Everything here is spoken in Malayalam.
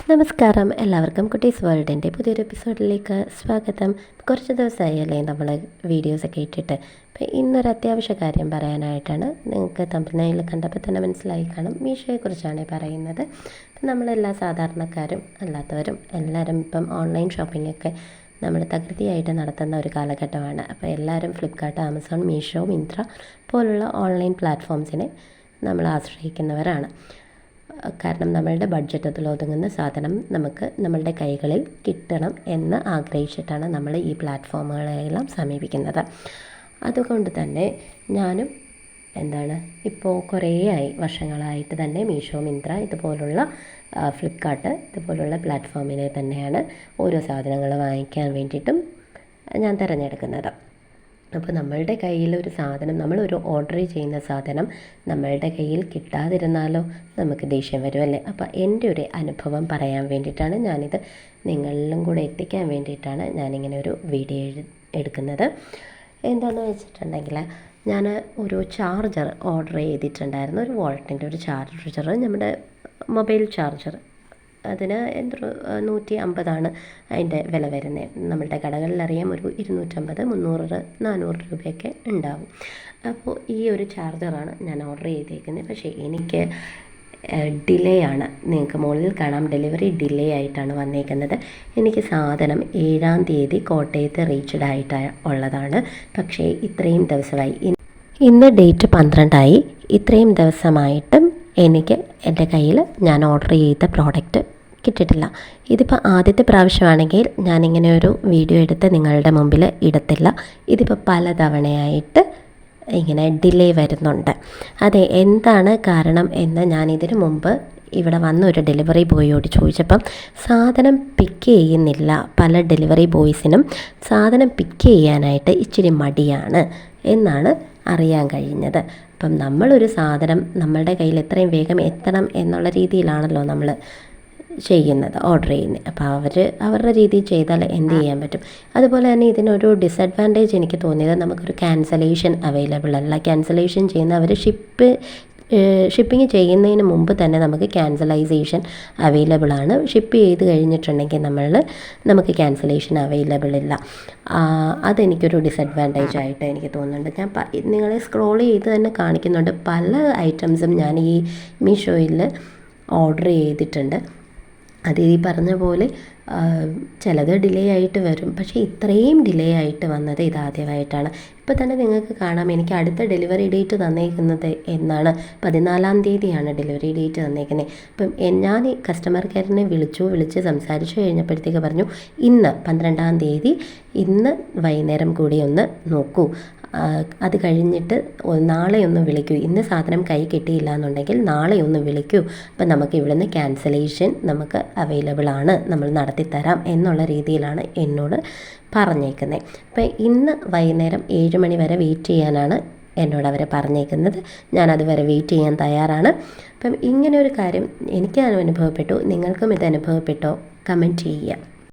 നമസ്കാരം, എല്ലാവർക്കും കുട്ടീസ് വേൾഡിൻ്റെ പുതിയൊരു എപ്പിസോഡിലേക്ക് സ്വാഗതം. കുറച്ച് ദിവസമായല്ലേ നമ്മൾ വീഡിയോസൊക്കെ ഇട്ടിട്ട്. അപ്പോൾ ഇന്നൊരു അത്യാവശ്യ കാര്യം പറയാനായിട്ടാണ്. നിങ്ങൾക്ക് തമ്പനയിൽ കണ്ടപ്പോൾ തന്നെ മനസ്സിലായി കാണും, മീഷോയെക്കുറിച്ചാണ് പറയുന്നത്. നമ്മളെല്ലാ സാധാരണക്കാരും അല്ലാത്തവരും എല്ലാവരും ഇപ്പം ഓൺലൈൻ ഷോപ്പിങ്ങൊക്കെ നമ്മൾ തകൃതിയായിട്ട് നടത്തുന്ന ഒരു കാലഘട്ടമാണ്. അപ്പോൾ എല്ലാവരും ഫ്ലിപ്കാർട്ട്, ആമസോൺ, മീഷോ, മിന്ത്ര പോലുള്ള ഓൺലൈൻ പ്ലാറ്റ്ഫോംസിനെ നമ്മൾ ആശ്രയിക്കുന്നവരാണ്. കാരണം നമ്മളുടെ ബഡ്ജറ്റിൽ ഒതുങ്ങുന്ന സാധനം നമുക്ക് നമ്മളുടെ കൈകളിൽ കിട്ടണം എന്ന് ആഗ്രഹിച്ചിട്ടാണ് നമ്മൾ ഈ പ്ലാറ്റ്ഫോമുകളെല്ലാം സമീപിക്കുന്നത്. അതുകൊണ്ട് തന്നെ ഞാനും ഇപ്പോൾ വർഷങ്ങളായിട്ട് തന്നെ മീഷോ, മിന്ത്ര ഇതുപോലുള്ള ഫ്ലിപ്കാർട്ട് ഇതുപോലുള്ള പ്ലാറ്റ്ഫോമിനെ തന്നെയാണ് ഓരോ സാധനങ്ങൾ വാങ്ങിക്കാൻ വേണ്ടിയിട്ടും ഞാൻ തിരഞ്ഞെടുക്കുന്നത്. അപ്പോൾ നമ്മളുടെ കയ്യിലൊരു സാധനം, നമ്മളൊരു ഓർഡർ ചെയ്യുന്ന സാധനം നമ്മളുടെ കയ്യിൽ കിട്ടാതിരുന്നാലോ നമുക്ക് ദേഷ്യം വരുമല്ലേ. അപ്പോൾ എൻ്റെ ഒരു അനുഭവം പറയാൻ വേണ്ടിയിട്ടാണ് ഞാനിത് നിങ്ങളിലും കൂടെ എത്തിക്കാൻ വേണ്ടിയിട്ടാണ് ഞാനിങ്ങനെ ഒരു വീഡിയോ എടുക്കുന്നത്. എന്താണെന്ന് വെച്ചിട്ടുണ്ടെങ്കിൽ, ഞാൻ ഒരു ചാർജർ ഓർഡർ ചെയ്തിട്ടുണ്ടായിരുന്നു. ഒരു വോൾട്ടിൻ്റെ ഒരു ചാർജർ, നമ്മുടെ മൊബൈൽ ചാർജർ. അതിന് 150 അതിൻ്റെ വില വരുന്നത്. നമ്മളുടെ കടകളിലറിയാം ഒരു 250, 300, 400 രൂപയൊക്കെ ഉണ്ടാവും. അപ്പോൾ ഈ ഒരു ചാർജറാണ് ഞാൻ ഓർഡർ ചെയ്തേക്കുന്നത്. പക്ഷേ എനിക്ക് ഡിലേ ആണ്. നിങ്ങൾക്ക് മുകളിൽ കാണാം, ഡെലിവറി ഡിലേ ആയിട്ടാണ് വന്നേക്കുന്നത്. എനിക്ക് സാധനം 7-ാം തീയതി കോട്ടയത്ത് റീച്ച്ഡ് ആയിട്ട് ഉള്ളതാണ്. പക്ഷേ ഇത്രയും ദിവസമായി, ഇന്ന് ഡേറ്റ് 12ആയി. ഇത്രയും ദിവസമായിട്ടും എനിക്ക് എൻ്റെ കയ്യിൽ ഞാൻ ഓർഡർ ചെയ്ത പ്രോഡക്റ്റ് കിട്ടിയിട്ടില്ല. ഇതിപ്പോൾ ആദ്യത്തെ പ്രാവശ്യമാണെങ്കിൽ ഞാനിങ്ങനെ ഒരു വീഡിയോ എടുത്ത് നിങ്ങളുടെ മുമ്പിൽ ഇടത്തില്ല. ഇതിപ്പോൾ പലതവണയായിട്ട് ഇങ്ങനെ ഡിലേ വരുന്നുണ്ട്. അതെ, എന്താണ് കാരണം എന്ന് ഞാൻ ഇതിനു മുമ്പ് ഇവിടെ വന്ന ഒരു ഡെലിവറി ബോയിയോട് ചോദിച്ചപ്പം സാധനം പിക്ക് ചെയ്യുന്നില്ല. പല ഡെലിവറി ബോയ്സിനും സാധനം പിക്ക് ചെയ്യാനായിട്ട് ഇച്ചിരി മടിയാണ് എന്നാണ് അറിയാൻ കഴിഞ്ഞത്. അപ്പം നമ്മളൊരു സാധനം നമ്മളുടെ കയ്യിൽ എത്രയും വേഗം എത്തണം എന്നുള്ള രീതിയിലാണല്ലോ നമ്മൾ ചെയ്യുന്നത്, ഓർഡർ ചെയ്യുന്നത്. അപ്പോൾ അവരുടെ രീതിയിൽ ചെയ്താൽ എന്ത് ചെയ്യാൻ പറ്റും. അതുപോലെ തന്നെ ഇതിനൊരു ഡിസഡ്വാൻറ്റേജ് എനിക്ക് തോന്നിയത്, നമുക്കൊരു ക്യാൻസലേഷൻ അവൈലബിൾ അല്ല. ക്യാൻസലേഷൻ ചെയ്യുന്ന അവർ ഷിപ്പിംഗ് ചെയ്യുന്നതിന് മുമ്പ് തന്നെ നമുക്ക് ക്യാൻസലൈസേഷൻ അവൈലബിൾ ആണ്. ഷിപ്പ് ചെയ്ത് കഴിഞ്ഞിട്ടുണ്ടെങ്കിൽ നമുക്ക് ക്യാൻസലേഷൻ അവൈലബിൾ ഇല്ല. അതെനിക്കൊരു ഡിസഡ്വാൻറ്റേജ് ആയിട്ട് എനിക്ക് തോന്നുന്നുണ്ട്. ഞാൻ നിങ്ങളെ സ്ക്രോൾ ചെയ്ത് തന്നെ കാണിക്കുന്നുണ്ട്. പല ഐറ്റംസും ഞാൻ ഈ മീഷോയിൽ ഓർഡർ ചെയ്തിട്ടുണ്ട്. അത് ഈ പറഞ്ഞ പോലെ ചിലത് ഡിലേ ആയിട്ട് വരും. പക്ഷേ ഇത്രയും ഡിലേ ആയിട്ട് വന്നത് ഇതാദ്യമായിട്ടാണ്. ഇപ്പോൾ തന്നെ നിങ്ങൾക്ക് കാണാം, എനിക്ക് അടുത്ത ഡെലിവറി ഡേറ്റ് തന്നേക്കുന്നത് എന്നാണ്, 14-ാം തീയതിയാണ് ഡെലിവറി ഡേറ്റ് തന്നേക്കുന്നത്. അപ്പം ഞാൻ ഈ കസ്റ്റമർ കെയറിനെ വിളിച്ച് സംസാരിച്ചു കഴിഞ്ഞപ്പോഴത്തേക്ക് പറഞ്ഞു, ഇന്ന് 12-ാം തീയതി ഇന്ന് വൈകുന്നേരം കൂടി ഒന്ന് നോക്കൂ, അത് കഴിഞ്ഞിട്ട് നാളെ ഒന്ന് വിളിക്കൂ. ഇന്ന് സാധനം കൈ കിട്ടിയില്ല എന്നുണ്ടെങ്കിൽ നാളെ ഒന്ന് വിളിക്കൂ. അപ്പം നമുക്ക് ഇവിടുന്ന് ക്യാൻസലേഷൻ നമുക്ക് അവൈലബിൾ ആണ്, നമ്മൾ നടത്തിത്തരാം എന്നുള്ള രീതിയിലാണ് എന്നോട് പറഞ്ഞേക്കുന്നത്. അപ്പം ഇന്ന് വൈകുന്നേരം 7 മണി വരെ വെയിറ്റ് ചെയ്യാനാണ് എന്നോട് അവർ പറഞ്ഞേക്കുന്നത്. ഞാനതുവരെ വെയിറ്റ് ചെയ്യാൻ തയ്യാറാണ്. അപ്പം ഇങ്ങനെ ഒരു കാര്യം എനിക്ക് അനുഭവപ്പെട്ടു. നിങ്ങൾക്കും ഇത് അനുഭവപ്പെട്ടോ? കമൻറ്റ് ചെയ്യുക.